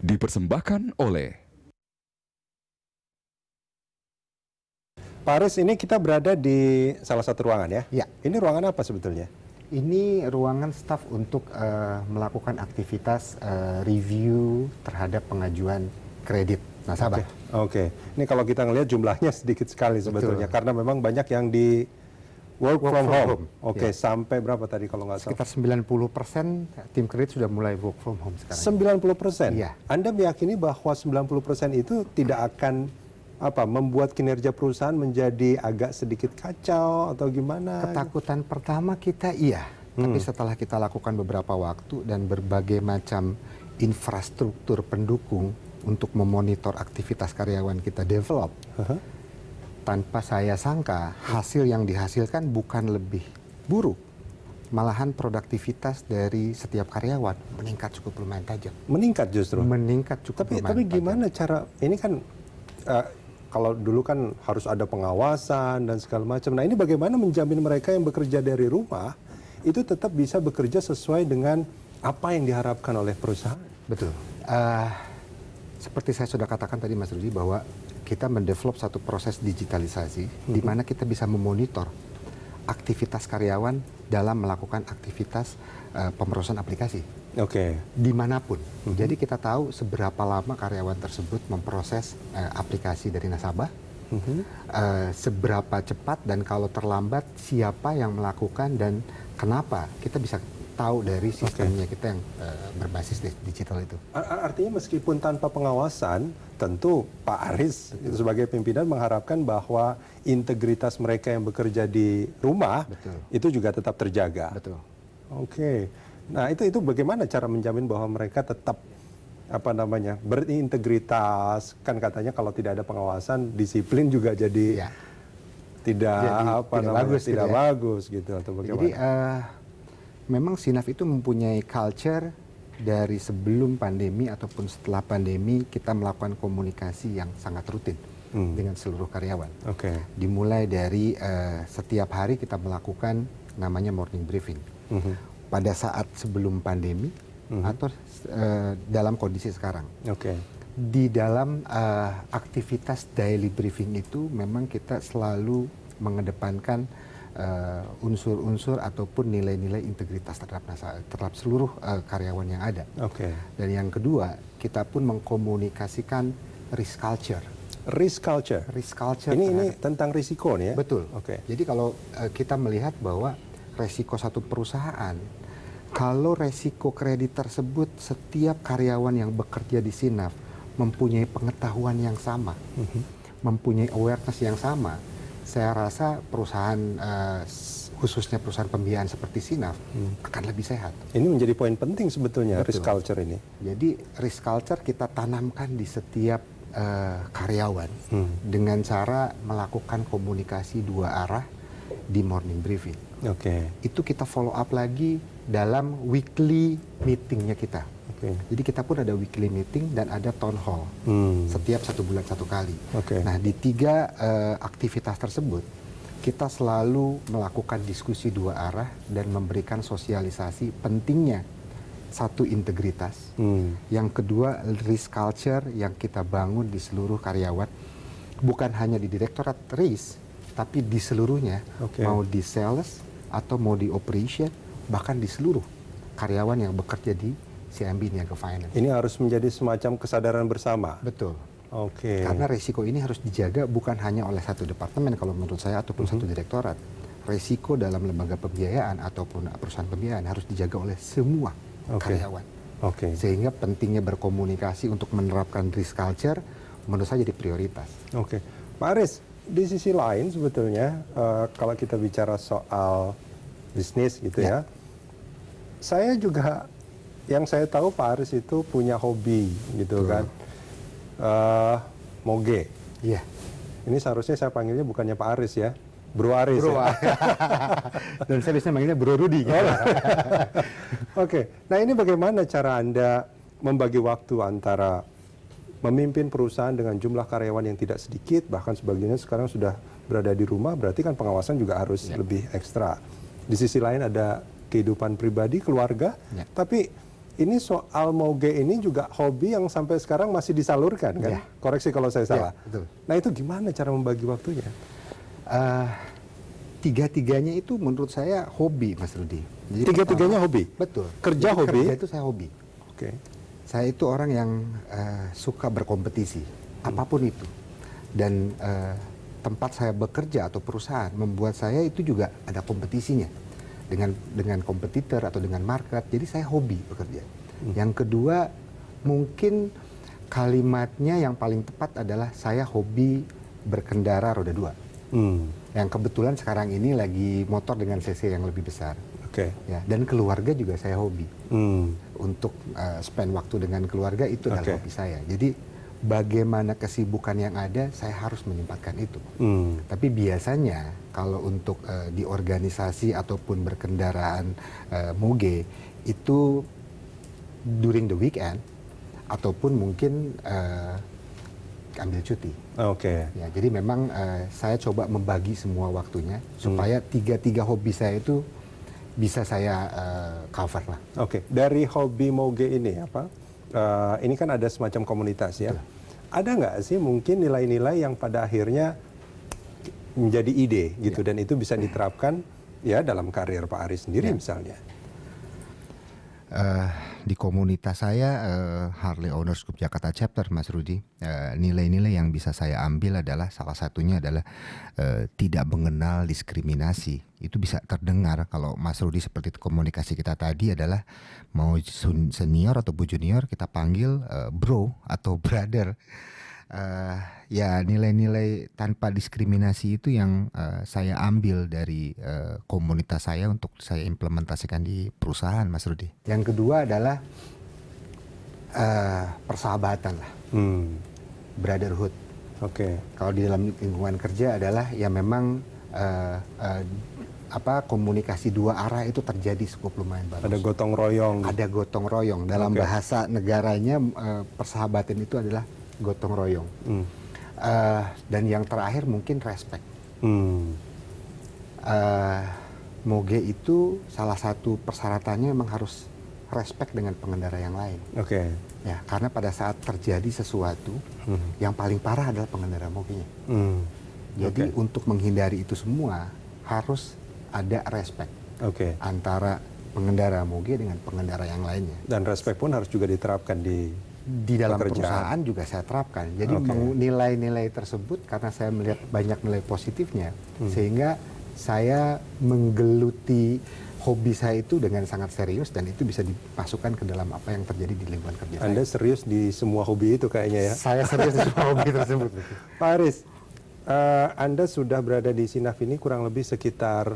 dipersembahkan oleh Pak Aris, ini kita berada di salah satu ruangan ya? Ya. Ini ruangan apa sebetulnya? Ini ruangan staf untuk melakukan aktivitas review terhadap pengajuan kredit nasabah. Oke. Ini kalau kita ngelihat jumlahnya sedikit sekali sebetulnya. Betul. Karena memang banyak yang di work from home. Oke, Ya. Sampai berapa tadi kalau nggak salah? Sekitar 90% tim kredit sudah mulai work from home sekarang. 90%? Iya. Anda meyakini bahwa 90% itu tidak akan membuat kinerja perusahaan menjadi agak sedikit kacau atau gimana? Ketakutan pertama kita tapi setelah kita lakukan beberapa waktu dan berbagai macam infrastruktur pendukung untuk memonitor aktivitas karyawan kita develop, tanpa saya sangka hasil yang dihasilkan bukan lebih buruk, malahan produktivitas dari setiap karyawan meningkat cukup lumayan tajam. Meningkat justru? Meningkat cukup Tapi lumayan tajam. gimana cara, ini kan kalau dulu kan harus ada pengawasan dan segala macam. Nah, ini bagaimana menjamin mereka yang bekerja dari rumah itu tetap bisa bekerja sesuai dengan apa yang diharapkan oleh perusahaan? Betul. Seperti saya sudah katakan tadi Mas Rudi, bahwa kita mendevelop satu proses digitalisasi di mana kita bisa memonitor aktivitas karyawan dalam melakukan aktivitas pemrosesan aplikasi. Oke. Dimanapun. Jadi kita tahu seberapa lama karyawan tersebut memproses aplikasi dari nasabah, seberapa cepat, dan kalau terlambat siapa yang melakukan dan kenapa. Kita bisa tahu dari sistemnya kita yang berbasis digital itu. Artinya meskipun tanpa pengawasan, tentu Pak Aris sebagai pimpinan mengharapkan bahwa integritas mereka yang bekerja di rumah itu juga tetap terjaga. Betul. Oke. Nah, itu bagaimana cara menjamin bahwa mereka tetap berintegritas? Kan katanya kalau tidak ada pengawasan, disiplin juga jadi tidak bagus gitu atau bagaimana? Jadi memang Sinaf itu mempunyai culture dari sebelum pandemi ataupun setelah pandemi, kita melakukan komunikasi yang sangat rutin dengan seluruh karyawan. Dimulai dari setiap hari kita melakukan namanya morning briefing. Pada saat sebelum pandemi atau dalam kondisi sekarang. Di dalam aktivitas daily briefing itu memang kita selalu mengedepankan unsur-unsur ataupun nilai-nilai integritas terhadap seluruh karyawan yang ada. Dan yang kedua, kita pun mengkomunikasikan risk culture. Risk culture? Risk culture. Ini tentang risiko nih ya? Betul. Jadi kalau kita melihat bahwa resiko satu perusahaan, kalau resiko kredit tersebut setiap karyawan yang bekerja di Sinaf mempunyai pengetahuan yang sama, mempunyai awareness yang sama, saya rasa perusahaan khususnya perusahaan pembiayaan seperti Sinaf akan lebih sehat. Ini menjadi poin penting sebetulnya. Risk culture ini. Jadi risk culture kita tanamkan di setiap karyawan dengan cara melakukan komunikasi dua arah di morning briefing. Itu kita follow up lagi dalam weekly meetingnya kita. Jadi kita pun ada weekly meeting dan ada town hall setiap 1 bulan 1 kali. Nah, di 3 aktivitas tersebut kita selalu melakukan diskusi dua arah dan memberikan sosialisasi pentingnya satu integritas, yang kedua risk culture yang kita bangun di seluruh karyawan, bukan hanya di direktorat risk tapi di seluruhnya, mau di sales atau mau di operation, bahkan di seluruh karyawan yang bekerja di CIMB Niaga Finance. Ini harus menjadi semacam kesadaran bersama. Betul. Karena resiko ini harus dijaga bukan hanya oleh satu departemen kalau menurut saya ataupun satu direktorat. Resiko dalam lembaga pembiayaan ataupun perusahaan pembiayaan harus dijaga oleh semua karyawan. Sehingga pentingnya berkomunikasi untuk menerapkan risk culture menurut saya jadi prioritas. Pak Aris, di sisi lain sebetulnya kalau kita bicara soal bisnis gitu ya, saya juga yang saya tahu Pak Aris itu punya hobi gitu kan, moge. Ini seharusnya saya panggilnya bukannya Pak Aris ya, Bro Aris. Dan saya biasanya manggilnya Bro Rudi. Nah ini bagaimana cara Anda membagi waktu antara memimpin perusahaan dengan jumlah karyawan yang tidak sedikit, bahkan sebagiannya sekarang sudah berada di rumah, berarti kan pengawasan juga harus lebih ekstra. Di sisi lain ada kehidupan pribadi, keluarga, tapi ini soal moge ini juga hobi yang sampai sekarang masih disalurkan kan? Ya. Koreksi kalau saya salah. Ya, betul. Nah itu gimana cara membagi waktunya? Tiga-tiganya itu menurut saya hobi, Mas Rudi. Jadi Tiga-tiganya hobi? Betul. Kerja Jadi hobi? Kerja itu saya hobi. Oke. Saya itu orang yang suka berkompetisi, apapun itu. Dan tempat saya bekerja atau perusahaan membuat saya itu juga ada kompetisinya dengan kompetitor atau dengan market. Jadi saya hobi bekerja. Yang kedua, mungkin kalimatnya yang paling tepat adalah saya hobi berkendara roda 2. Yang kebetulan sekarang ini lagi motor dengan cc yang lebih besar. Oke. Ya, dan keluarga juga saya hobi. Untuk spend waktu dengan keluarga itu adalah hobi saya. Jadi bagaimana kesibukan yang ada, saya harus menyempatkan itu. Tapi biasanya kalau untuk di organisasi ataupun berkendaraan moge itu during the weekend ataupun mungkin ambil cuti. Oke. Ya, jadi memang saya coba membagi semua waktunya supaya tiga hobi saya itu bisa saya cover lah. Oke. Dari hobi moge ini ini kan ada semacam komunitas ya. Ada nggak sih mungkin nilai-nilai yang pada akhirnya menjadi ide gitu dan itu bisa diterapkan ya dalam karir Pak Aris sendiri misalnya? Di komunitas saya Harley Owners Group Jakarta Chapter, Mas Rudi, nilai-nilai yang bisa saya ambil adalah salah satunya adalah tidak mengenal diskriminasi. Itu bisa terdengar kalau Mas Rudi seperti komunikasi kita tadi adalah mau senior atau junior kita panggil bro atau brother. Ya nilai-nilai tanpa diskriminasi itu yang saya ambil dari komunitas saya untuk saya implementasikan di perusahaan, Mas Rudi. Yang kedua adalah persahabatan lah, brotherhood. Oke. Kalau di dalam lingkungan kerja adalah ya memang komunikasi dua arah itu terjadi cukup lumayan bagus. Ada gotong royong. Ada gotong royong. Dalam bahasa negaranya persahabatan itu adalah gotong royong. Dan yang terakhir mungkin respect. Moge itu salah satu persyaratannya memang harus respect dengan pengendara yang lain. Oke. Ya, karena pada saat terjadi sesuatu, yang paling parah adalah pengendara mogenya. Jadi untuk menghindari itu semua harus ada respect antara pengendara moge dengan pengendara yang lainnya. Dan respect pun harus juga diterapkan di dalam pekerjaan. Perusahaan juga saya terapkan. Jadi nilai-nilai tersebut karena saya melihat banyak nilai positifnya, sehingga saya menggeluti hobi saya itu dengan sangat serius dan itu bisa dimasukkan ke dalam apa yang terjadi di lingkungan kerja Anda saya. serius di semua hobi itu kayaknya ya? Saya serius di semua hobi tersebut. Pak Aris, Anda sudah berada di Sinaf ini kurang lebih sekitar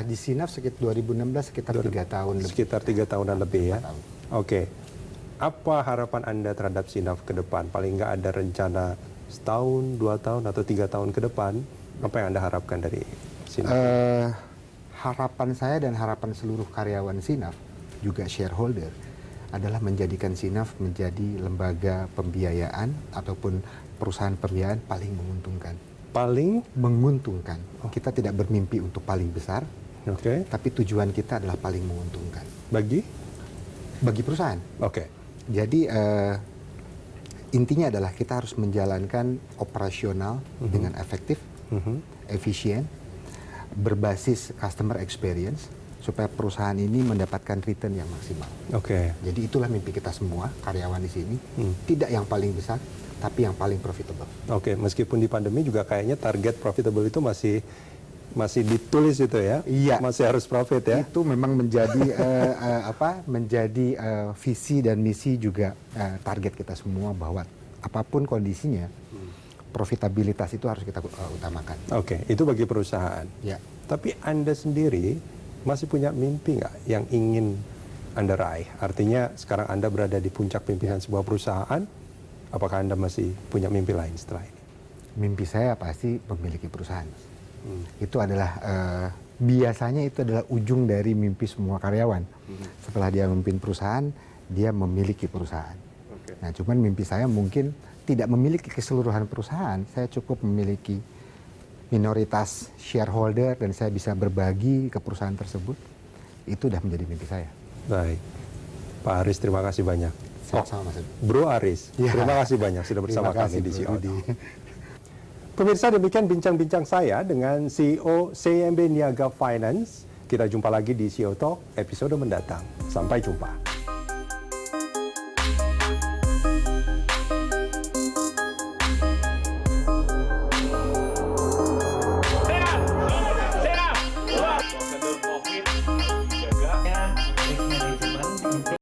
di Sinaf sekitar 2016 sekitar 3 tahun lebih. Sekitar 3 tahunan lebih ya? tahun. Oke. Apa harapan Anda terhadap Sinaf ke depan? Paling nggak ada rencana setahun, 2 tahun, atau 3 tahun ke depan? Apa yang Anda harapkan dari Sinaf? Harapan saya dan harapan seluruh karyawan Sinaf, juga shareholder, adalah menjadikan Sinaf menjadi lembaga pembiayaan ataupun perusahaan pembiayaan paling menguntungkan. Paling menguntungkan. Kita tidak bermimpi untuk paling besar, tapi tujuan kita adalah paling menguntungkan. Bagi perusahaan. Jadi intinya adalah kita harus menjalankan operasional dengan efektif, efisien, berbasis customer experience supaya perusahaan ini mendapatkan return yang maksimal. Jadi itulah mimpi kita semua karyawan di sini. Tidak yang paling besar, tapi yang paling profitable. Meskipun di pandemi juga kayaknya target profitable itu masih ditulis itu ya? Iya. Masih harus profit ya? Itu memang menjadi menjadi visi dan misi juga target kita semua bahwa apapun kondisinya, profitabilitas itu harus kita utamakan. Itu bagi perusahaan. Ya. Tapi Anda sendiri masih punya mimpi nggak yang ingin Anda raih? Artinya sekarang Anda berada di puncak pimpinan sebuah perusahaan, apakah Anda masih punya mimpi lain setelah ini? Mimpi saya pasti memiliki perusahaan. Itu adalah biasanya itu adalah ujung dari mimpi semua karyawan. Setelah dia memimpin perusahaan, dia memiliki perusahaan. Nah, cuman mimpi saya mungkin tidak memiliki keseluruhan perusahaan. Saya cukup memiliki minoritas shareholder dan saya bisa berbagi ke perusahaan tersebut. Itu sudah menjadi mimpi saya. Baik. Pak Aris, terima kasih banyak. Sama-sama, Mas. Bro Aris, Ya. terima kasih banyak sudah bersama Terima kasih, kami di Bro CEO Rudi. Talk. Pemirsa, demikian bincang-bincang saya dengan CEO CIMB Niaga Finance. Kita jumpa lagi di CEO Talk episode mendatang. Sampai jumpa.